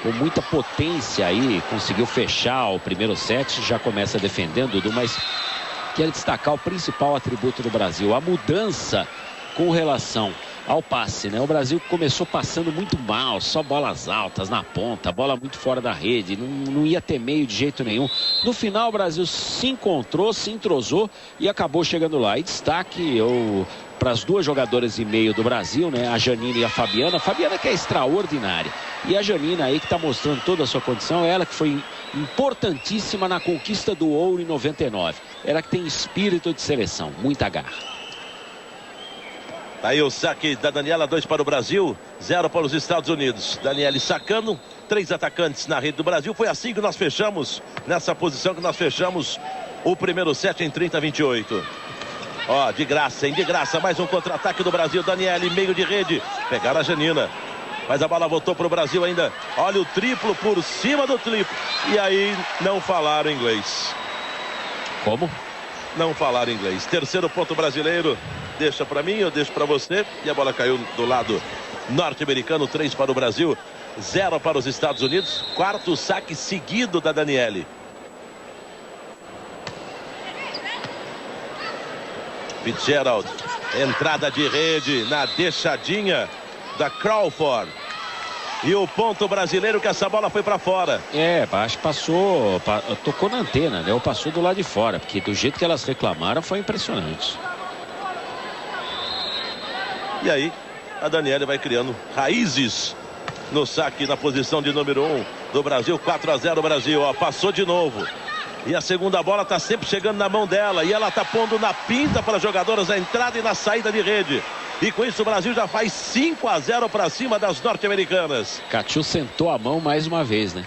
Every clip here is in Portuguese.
com muita potência aí, conseguiu fechar o primeiro set, já começa defendendo, Dudu, mas quero destacar o principal atributo do Brasil, a mudança com relação ao passe, né? O Brasil começou passando muito mal, só bolas altas na ponta, bola muito fora da rede, não ia ter meio de jeito nenhum. No final o Brasil se encontrou, se entrosou e acabou chegando lá. E destaque para as duas jogadoras e meio do Brasil, né? A Janina e a Fabiana. A Fabiana que é extraordinária. E a Janina aí que está mostrando toda a sua condição, ela que foi importantíssima na conquista do ouro em 99. Ela que tem espírito de seleção, muita garra. Aí o saque da Daniela, 2 para o Brasil, 0 para os Estados Unidos. Daniele sacando, 3 atacantes na rede do Brasil. Foi assim que nós fechamos, nessa posição que nós fechamos o primeiro set em 30-28. Ó, de graça, hein? De graça, mais um contra-ataque do Brasil. Daniele, meio de rede, pegaram a Janina. Mas a bola voltou para o Brasil ainda. Olha o triplo por cima do triplo. E aí não falaram inglês. Como? Não falaram inglês. Terceiro ponto brasileiro. Deixa para mim, eu deixo para você. E a bola caiu do lado norte-americano. 3 para o Brasil, 0 para os Estados Unidos. Quarto saque seguido da Daniele. Fitzgerald, entrada de rede na deixadinha da Crawford. E o ponto brasileiro que essa bola foi para fora. Acho que passou, tocou na antena, né? Ou passou do lado de fora, porque do jeito que elas reclamaram foi impressionante. E aí, a Daniele vai criando raízes no saque na posição de número 1 do Brasil. 4-0 Brasil, ó, passou de novo. E a segunda bola está sempre chegando na mão dela. E ela está pondo na pinta para as jogadoras a entrada e na saída de rede. E com isso o Brasil já faz 5-0 para cima das norte-americanas. Catiú sentou a mão mais uma vez, né?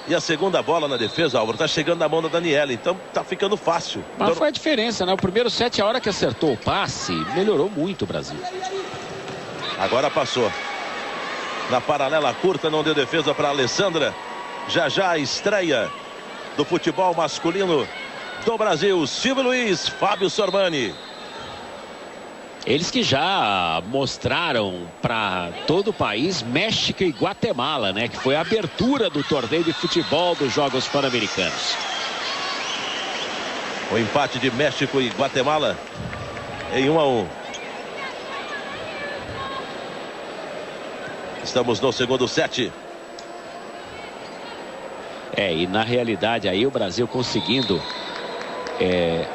E a segunda bola na defesa, Álvaro, tá chegando na mão da Daniela, então tá ficando fácil. Mas foi a diferença, né? O primeiro set, a hora que acertou o passe, melhorou muito o Brasil. Agora passou. Na paralela curta, não deu defesa para a Alessandra. Já a estreia do futebol masculino do Brasil. Silvio Luiz, Fábio Sormani. Eles que já mostraram para todo o país México e Guatemala, né? Que foi a abertura do torneio de futebol dos Jogos Pan-Americanos. O empate de México e Guatemala em 1-1. Estamos no segundo set. E na realidade aí o Brasil conseguindo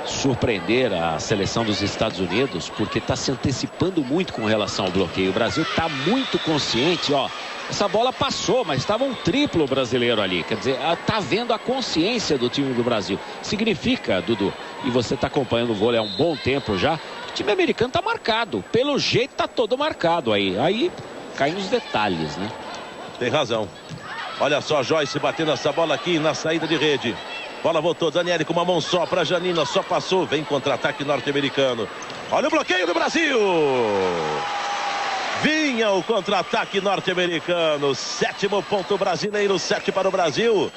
surpreender a seleção dos Estados Unidos, porque está se antecipando muito com relação ao bloqueio. O Brasil está muito consciente, ó. Essa bola passou, mas estava um triplo brasileiro ali. Quer dizer, está vendo a consciência do time do Brasil. Significa, Dudu, e você está acompanhando o vôlei há um bom tempo já, o time americano está marcado. Pelo jeito está todo marcado aí. Aí cai nos detalhes, né? Tem razão. Olha só, Joyce batendo essa bola aqui na saída de rede. Bola voltou, Daniele com uma mão só para Janina, só passou, vem contra-ataque norte-americano. Olha o bloqueio do Brasil! Vinha o contra-ataque norte-americano. 7º ponto brasileiro, 7 para o Brasil.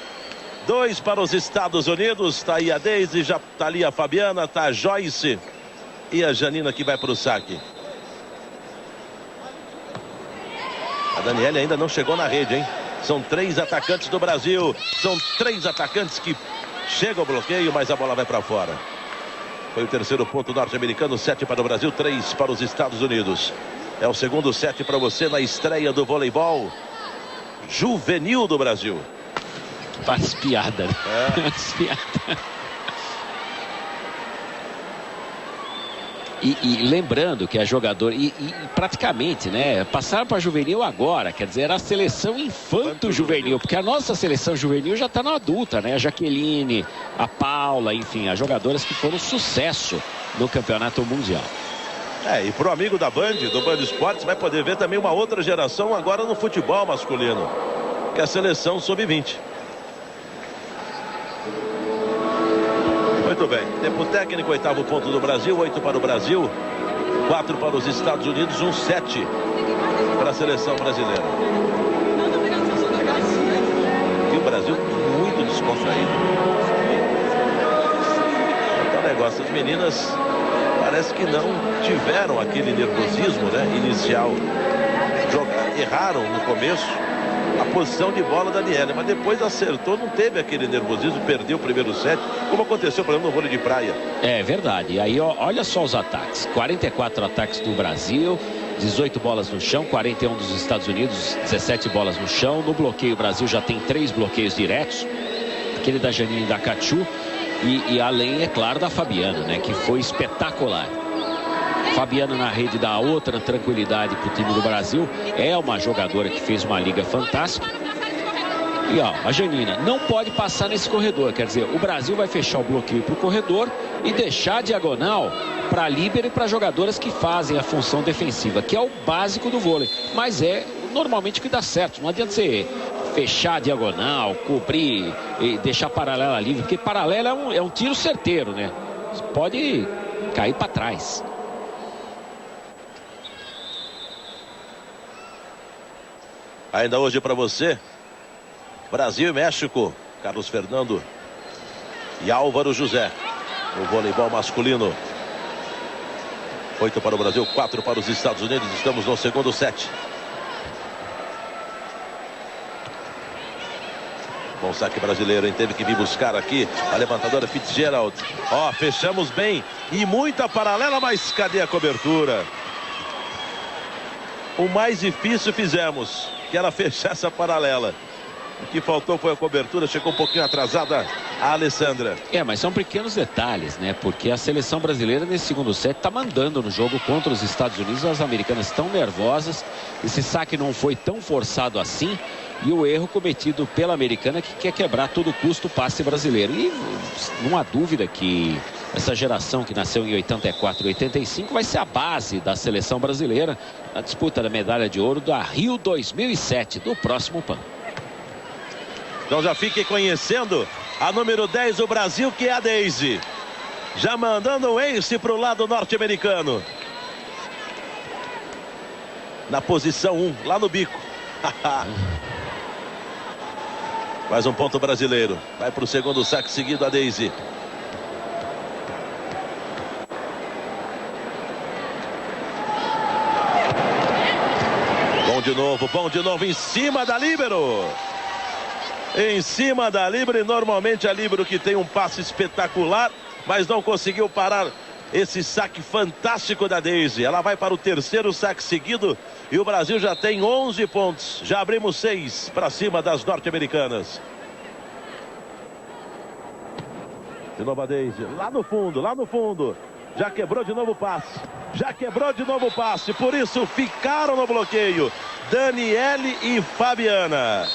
2 para os Estados Unidos. Tá aí a Daisy, já tá ali a Fabiana, tá a Joyce. E a Janina que vai para o saque. A Daniele ainda não chegou na rede, hein? São 3 atacantes do Brasil. São 3 atacantes que chega o bloqueio, mas a bola vai para fora. Foi o terceiro ponto norte-americano, 7 para o Brasil, 3 para os Estados Unidos. É o segundo set para você na estreia do voleibol juvenil do Brasil. Faz piada, né? Faz piada. E lembrando que a jogadora, e praticamente, né, passaram para juvenil agora, quer dizer, era a seleção infanto-juvenil, porque a nossa seleção juvenil já está na adulta, né, a Jaqueline, a Paula, enfim, as jogadoras que foram sucesso no campeonato mundial. E pro amigo da Band, do Band Esportes, vai poder ver também uma outra geração agora no futebol masculino, que é a seleção sub-20. Muito bem, tempo técnico, 8º ponto do Brasil, 8 para o Brasil, 4 para os Estados Unidos, 7 para a seleção brasileira. E o Brasil muito descontraído. Então o negócio, as meninas parece que não tiveram aquele nervosismo, né, inicial. erraram no começo a posição de bola da Daniele, mas depois acertou, não teve aquele nervosismo, perdeu o primeiro set, como aconteceu, por exemplo, no vôlei de praia. É verdade. E aí, ó, olha só os ataques. 44 ataques do Brasil, 18 bolas no chão, 41 dos Estados Unidos, 17 bolas no chão. No bloqueio, o Brasil já tem 3 bloqueios diretos. Aquele da Janine e da Cachu. E além, é claro, da Fabiana, né? Que foi espetacular. Fabiana na rede dá outra tranquilidade para o time do Brasil. É uma jogadora que fez uma liga fantástica. E ó, a Janina não pode passar nesse corredor. Quer dizer, o Brasil vai fechar o bloqueio para o corredor e deixar a diagonal para a líbero e para jogadoras que fazem a função defensiva, que é o básico do vôlei. Mas é normalmente o que dá certo. Não adianta você fechar a diagonal, cobrir e deixar a paralela livre, porque paralela é um tiro certeiro, né? Você pode cair para trás. Ainda hoje para você, Brasil e México, Carlos Fernando e Álvaro José, no voleibol masculino. 8 para o Brasil, 4 para os Estados Unidos. Estamos no segundo set. Bom saque brasileiro, hein? Teve que vir buscar aqui a levantadora Fitzgerald. Ó, fechamos bem e muita paralela, mas cadê a cobertura? O mais difícil fizemos, que era fechar essa paralela. O que faltou foi a cobertura, chegou um pouquinho atrasada a Alessandra. Mas são pequenos detalhes, né? Porque a seleção brasileira nesse segundo set tá mandando no jogo contra os Estados Unidos. As americanas estão nervosas. Esse saque não foi tão forçado assim. E o erro cometido pela americana, que quer quebrar a todo custo o passe brasileiro. E não há dúvida que essa geração que nasceu em 84 e 85 vai ser a base da seleção brasileira na disputa da medalha de ouro da Rio 2007, do próximo PAN. Então já fiquem conhecendo a número 10 do Brasil, que é a Daisy. Já mandando o ace para o lado norte-americano. Na posição 1, lá no bico. Mais um ponto brasileiro. Vai para o segundo saque seguido a Daisy. Bom de novo em cima da líbero. Em cima da líbero, e normalmente a líbero que tem um passe espetacular, mas não conseguiu parar esse saque fantástico da Daisy. Ela vai para o terceiro saque seguido e o Brasil já tem 11 pontos. Já abrimos 6 para cima das norte-americanas. De novo a Daisy, lá no fundo. Já quebrou de novo o passe. Por isso ficaram no bloqueio Daniele e Fabiana.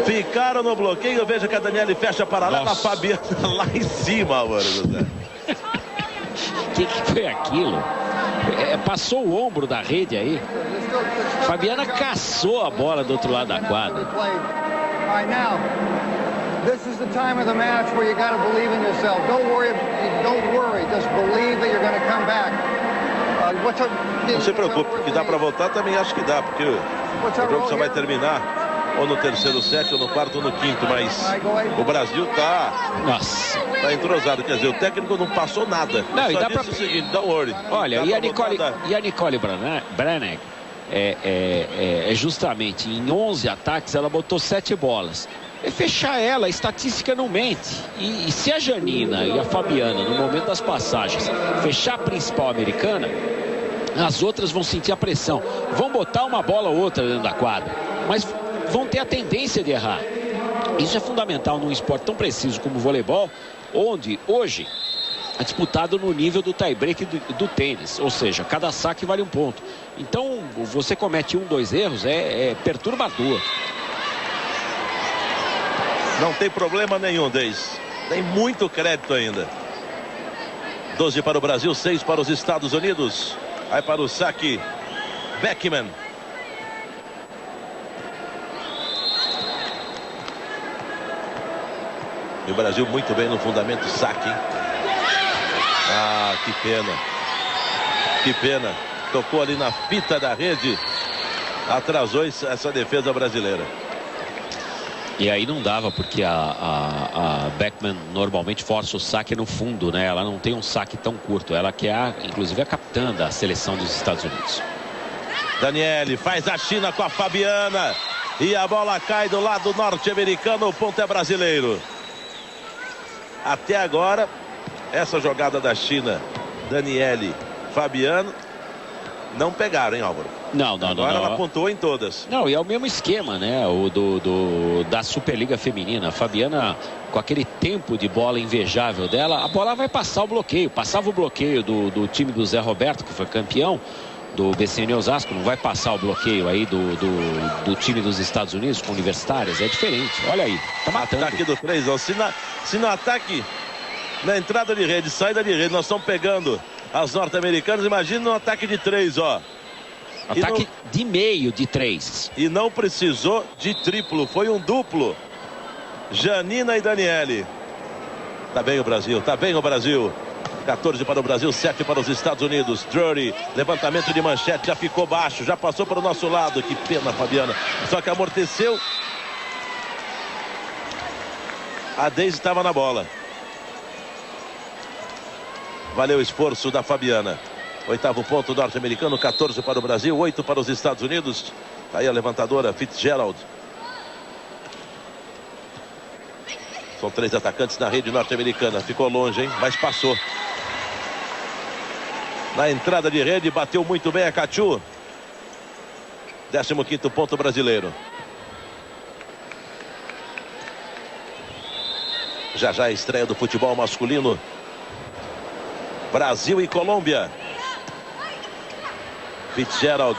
Ficaram no bloqueio. Veja que a Daniele fecha para lá, a Fabiana lá em cima, Álvaro José. O que foi aquilo? Passou o ombro da rede aí. Fabiana caçou a bola do outro lado da quadra. This is the time of the match where you got to believe in yourself. Don't worry. Just believe that you're going to come back. Não se preocupe, que dá para voltar também acho que dá, porque o jogo só vai terminar ou no terceiro set, ou no quarto, ou no quinto, mas o Brasil tá entrosado, quer dizer, o técnico não passou nada. Não, só e dá disse o seguinte, don't worry. Olha, e a Nicole Branagh justamente em 11 ataques ela botou 7 bolas. Fechar ela, a estatística não mente. E se a Janina e a Fabiana, no momento das passagens, fechar a principal americana, as outras vão sentir a pressão. Vão botar uma bola ou outra dentro da quadra, mas vão ter a tendência de errar. Isso é fundamental num esporte tão preciso como o voleibol, onde hoje é disputado no nível do tie-break do tênis. Ou seja, cada saque vale um ponto. Então, você comete 1, 2 erros, é perturbador. Não tem problema nenhum, Deis. Tem muito crédito ainda. 12 para o Brasil, 6 para os Estados Unidos. Vai para o saque Beckman. E o Brasil muito bem no fundamento saque, hein? Ah, que pena. Que pena. Tocou ali na fita da rede. Atrasou essa defesa brasileira. E aí não dava, porque a Beckman normalmente força o saque no fundo, né? Ela não tem um saque tão curto. Ela que é, inclusive, a capitã da seleção dos Estados Unidos. Daniele faz a China com a Fabiana. E a bola cai do lado norte-americano. O ponto é brasileiro. Até agora, essa jogada da China, Daniele, Fabiano, não pegaram, hein, Álvaro? Não. Agora ela pontuou em todas. Não, e é o mesmo esquema, né? O da Superliga Feminina. A Fabiana, com aquele tempo de bola invejável dela, a bola vai passar o bloqueio. Passava o bloqueio do time do Zé Roberto, que foi campeão do BCN Osasco, não vai passar o bloqueio aí do time dos Estados Unidos com Universitárias. É diferente, olha aí, tá matando. Ataque do 3, ó. Se no ataque, na entrada de rede, saída de rede, nós estamos pegando as norte-americanas, imagina no ataque de 3, ó. Ataque de meio de 3. E não precisou de triplo, foi um duplo. Janina e Daniele. Tá bem o Brasil, tá bem o Brasil. 14 para o Brasil, 7 para os Estados Unidos. Drury, levantamento de manchete, já ficou baixo, já passou para o nosso lado. Que pena, Fabiana. Só que amorteceu. A Deise estava na bola. Valeu o esforço da Fabiana. 8º ponto norte-americano, 14 para o Brasil, 8 para os Estados Unidos. Tá aí a levantadora Fitzgerald. São 3 atacantes na rede norte-americana. Ficou longe, hein? Mas passou. Na entrada de rede, bateu muito bem a Cachu. 15º ponto brasileiro. Já a estreia do futebol masculino. Brasil e Colômbia. Fitzgerald.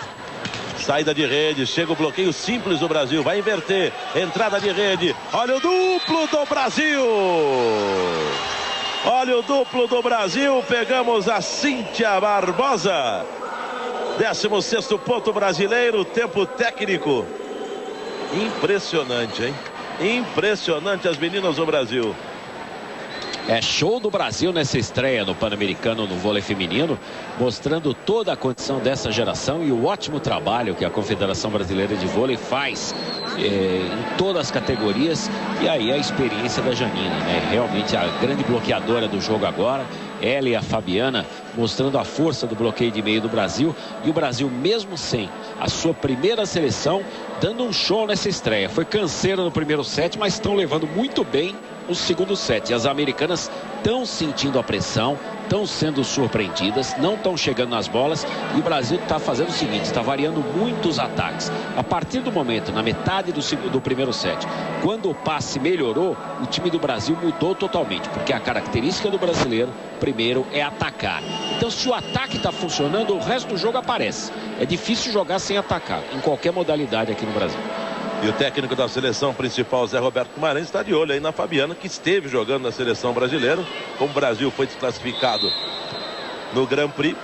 Saída de rede, chega o bloqueio simples do Brasil, vai inverter, entrada de rede, olha o duplo do Brasil, olha o duplo do Brasil, pegamos a Cíntia Barbosa, 16º ponto brasileiro, tempo técnico, impressionante, hein, impressionante as meninas do Brasil. É show do Brasil nessa estreia no Pan-Americano no vôlei feminino, mostrando toda a condição dessa geração e o ótimo trabalho que a Confederação Brasileira de Vôlei faz em todas as categorias. E aí a experiência da Janina, né? Realmente a grande bloqueadora do jogo agora. Ela e a Fabiana mostrando a força do bloqueio de meio do Brasil. E o Brasil, mesmo sem a sua primeira seleção, dando um show nessa estreia. Foi canseiro no primeiro set, mas estão levando muito bem o segundo set. E as americanas estão sentindo a pressão, estão sendo surpreendidas, não estão chegando nas bolas. E o Brasil está fazendo o seguinte, está variando muito os ataques. A partir do momento, na metade do primeiro set, quando o passe melhorou, o time do Brasil mudou totalmente. Porque a característica do brasileiro, primeiro, é atacar. Então, se o ataque está funcionando, o resto do jogo aparece. É difícil jogar sem atacar, em qualquer modalidade aqui no Brasil. E o técnico da seleção principal, Zé Roberto Guimarães, está de olho aí na Fabiana, que esteve jogando na seleção brasileira. Como o Brasil foi desclassificado no Grand Prix,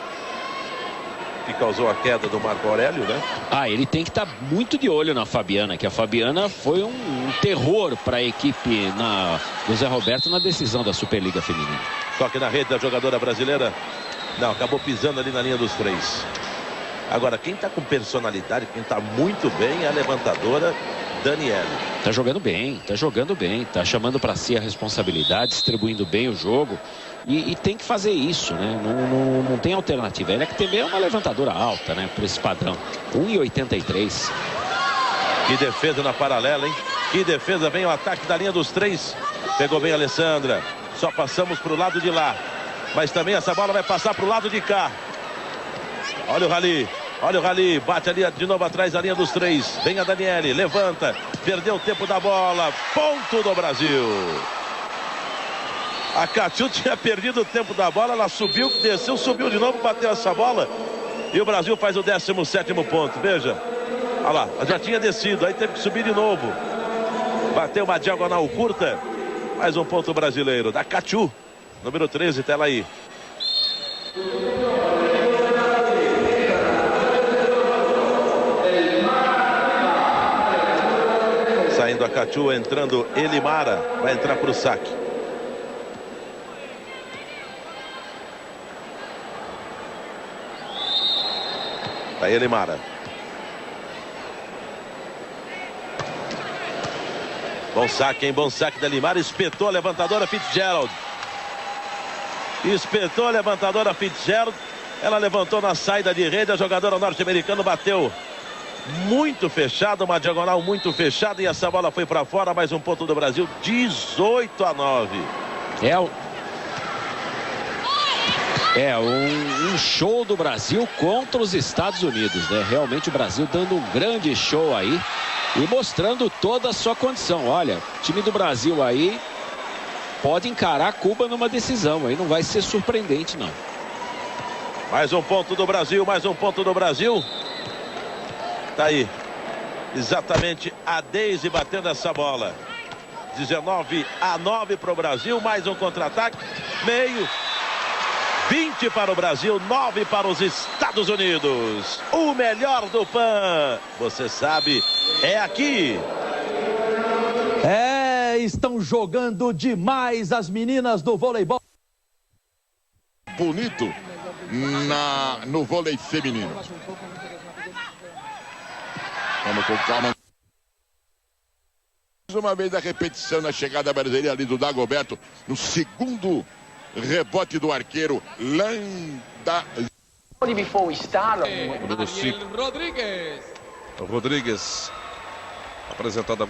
que causou a queda do Marco Aurélio, né? Ele tem que estar muito de olho na Fabiana, que a Fabiana foi um terror para a equipe do Zé Roberto na decisão da Superliga Feminina. Toque na rede da jogadora brasileira. Não, acabou pisando ali na linha dos 3. Agora, quem está com personalidade, quem está muito bem é a levantadora Daniele. Tá jogando bem, tá chamando para si a responsabilidade, distribuindo bem o jogo. E tem que fazer isso, né? Não tem alternativa. Ela é que também é uma levantadora alta, né? Por esse padrão. 1,83. Que defesa na paralela, hein? Que defesa, vem o ataque da linha dos 3. Pegou bem a Alessandra. Só passamos para o lado de lá. Mas também essa bola vai passar para o lado de cá. Olha o Rally, bate ali de novo atrás da linha dos 3. Vem a Daniele, levanta, perdeu o tempo da bola, ponto do Brasil. A Cachu tinha perdido o tempo da bola, ela subiu, desceu, subiu de novo, bateu essa bola. E o Brasil faz o 17º ponto, veja. Olha lá, já tinha descido, aí teve que subir de novo. Bateu uma diagonal curta, mais um ponto brasileiro, da Cachu, número 13, tela aí. Saindo a Cachu, entrando Elimara, vai entrar para o saque. Aí Elimara. Bom saque, hein? Bom saque da Elimara. Espetou a levantadora Fitzgerald. Espetou a levantadora Fitzgerald. Ela levantou na saída de rede, a jogadora norte-americana bateu muito fechada, uma diagonal muito fechada, e essa bola foi para fora. Mais um ponto do Brasil, 18-9. Um show do Brasil contra os Estados Unidos, né? Realmente o Brasil dando um grande show aí e mostrando toda a sua condição. Olha, o time do Brasil aí pode encarar Cuba numa decisão, aí não vai ser surpreendente, não. Mais um ponto do Brasil, mais um ponto do Brasil. Tá aí, exatamente a Deise batendo essa bola. 19-9 para o Brasil, mais um contra-ataque, meio. 20 para o Brasil, 9 para os Estados Unidos. O melhor do PAN, você sabe, é aqui. Estão jogando demais as meninas do voleibol. Bonito no vôlei feminino. Vamos com calma. Mais uma vez a repetição na chegada brasileira ali do Dagoberto, no segundo rebote do arqueiro Landa. Before we start, Rodrigues, apresentado agora.